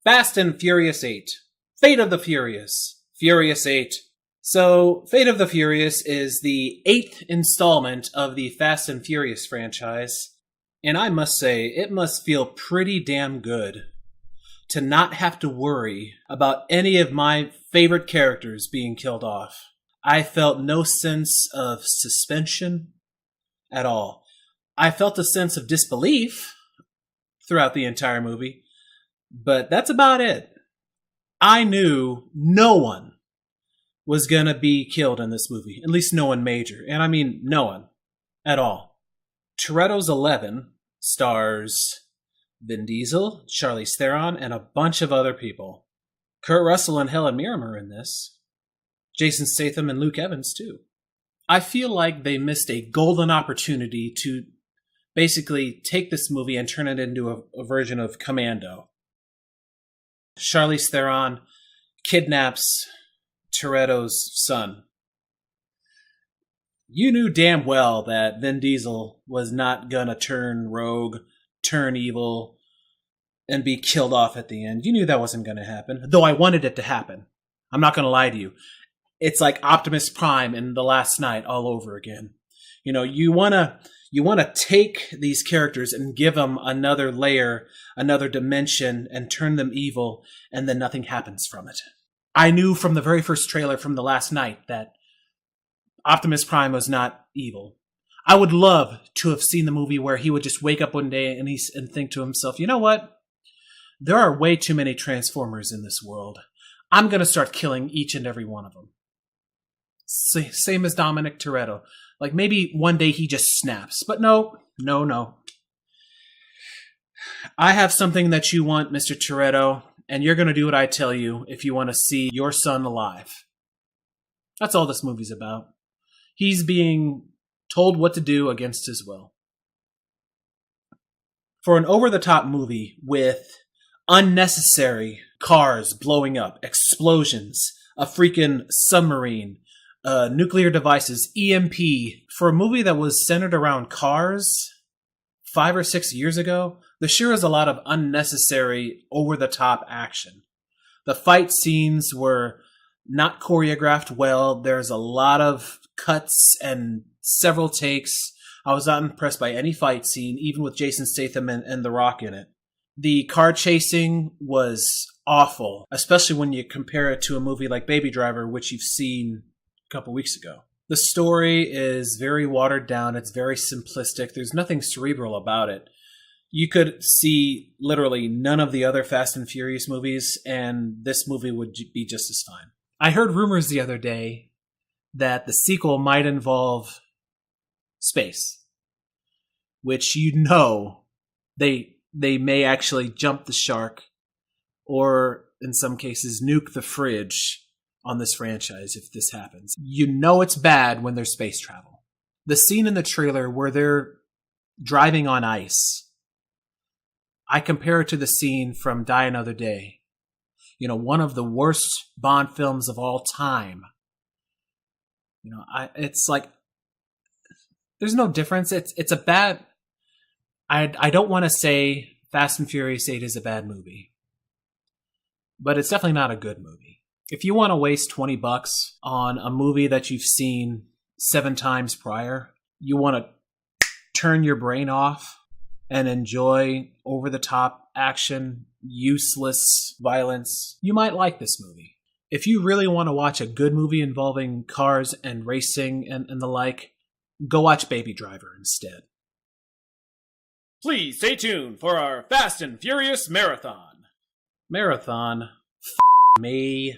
Fast and Furious 8. Fate of the Furious. Furious 8. So, Fate of the Furious is the 8th installment of the Fast and Furious franchise. And I must say, it must feel pretty damn good to not have to worry about any of my favorite characters being killed off. I felt no sense of suspension at all. I felt a sense of disbelief throughout the entire movie, but that's about it. I knew no one was gonna be killed in this movie, at least no one major, and I mean no one at all. Toretto's 11 stars Vin Diesel, Charlize Theron, and a bunch of other people. Kurt Russell and Helen Mirren are in this. Jason Statham and Luke Evans, too. I feel like they missed a golden opportunity to basically take this movie and turn it into a version of Commando. Charlize Theron kidnaps Toretto's son. You knew damn well that Vin Diesel was not gonna turn rogue, turn evil, and be killed off at the end. You knew that wasn't gonna happen, though I wanted it to happen. I'm not gonna lie to you. It's like Optimus Prime in The Last Knight all over again. You know, you wanna take these characters and give them another layer, another dimension, and turn them evil, and then nothing happens from it. I knew from the very first trailer from The Last Knight that Optimus Prime was not evil. I would love to have seen the movie where he would just wake up one day and think to himself, you know what? There are way too many Transformers in this world. I'm going to start killing each and every one of them. Same as Dominic Toretto. Like maybe one day he just snaps. But no. I have something that you want, Mr. Toretto, and you're going to do what I tell you if you want to see your son alive. That's all this movie's about. He's being told what to do against his will. For an over-the-top movie with unnecessary cars blowing up, explosions, a freaking submarine, nuclear devices, EMP, for a movie that was centered around cars 5 or 6 years ago, there sure is a lot of unnecessary over-the-top action. The fight scenes were not choreographed well. There's a lot of cuts and several takes. I was not impressed by any fight scene, even with Jason Statham and The Rock in it. The car chasing was awful, especially when you compare it to a movie like Baby Driver, which you've seen a couple weeks ago. The story is very watered down. It's very simplistic. There's nothing cerebral about it. You could see literally none of the other Fast and Furious movies, and this movie would be just as fine. I heard rumors the other day that the sequel might involve space, which they may actually jump the shark or, in some cases, nuke the fridge on this franchise if this happens. You know it's bad when there's space travel. The scene in the trailer where they're driving on ice, I compare it to the scene from Die Another Day. You know, one of the worst Bond films of all time. You know, it's like, there's no difference. It's a bad... I don't want to say Fast and Furious 8 is a bad movie, but it's definitely not a good movie. If you want to waste $20 on a movie that you've seen 7 times prior, you want to turn your brain off and enjoy over-the-top action, useless violence, you might like this movie. If you really want to watch a good movie involving cars and racing and the like, go watch Baby Driver instead. Please stay tuned for our Fast and Furious Marathon. Marathon? Me.